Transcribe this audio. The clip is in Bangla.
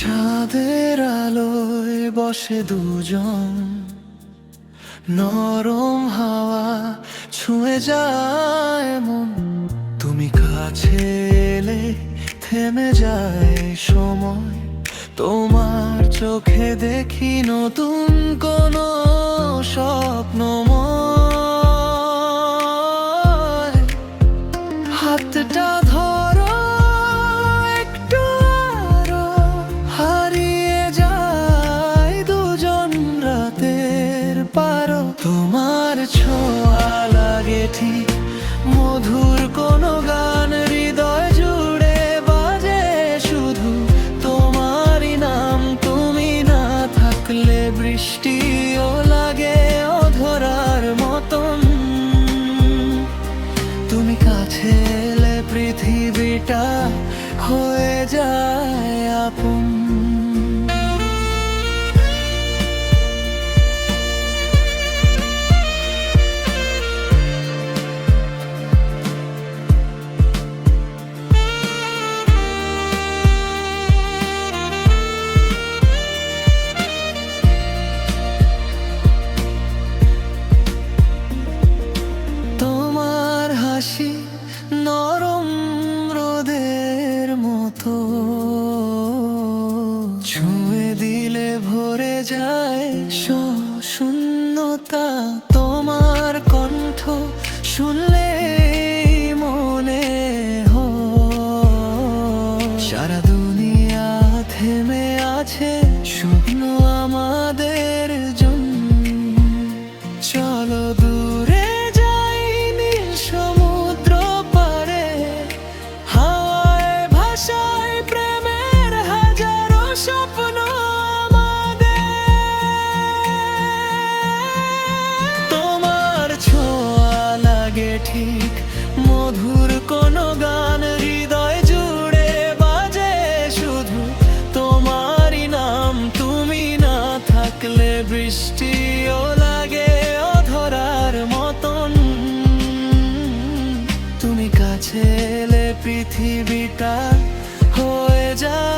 চাঁদের আলোয় বসে দুজন, নরম হাওয়া ছুঁয়ে যায় মন। তুমি কাছে এলে থেমে যায় সময়, তোমার চোখে দেখি নতুন কোনো স্বপ্নময়। হাতটা ধরো একটু, আরো হারিয়ে যায় দুজন রাতের পারো। তোমার ছোঁয়া লাগে ঠিক মধুর কোনো গান, হৃদয় জুড়ে বাজে শুধু তোমারই নাম। তুমি না থাকলে বৃষ্টিও লাগে অধরার মতন, তুমি কাছে এলে পৃথিবীটা হয়ে যায় আপন। তোমার হাসি নরম রোদের মতো, ছুঁয়ে দিলে ভরে যায় শূন্যতা। তোমার কণ্ঠ শুনলে মনে হয় সারা দুনিয়া থেমে আছে শুকনো আমাদের জন্য। চলো দূরে যাই নীল সমুদ্র পারে, হাওয়ায় ভাষায় প্রেমের হাজারো স্বপ্ন আমাদের। তোমার ছোঁয়া লাগে ঠিক মধুর কোনো গান, হৃদয় জুড়ে বাজে শুধু তোমারই নাম। তুমি না থাকলে বৃষ্টিও লাগে অধরার মতন, তুমি কাছে এলে পৃথিবীটা হয়ে যায়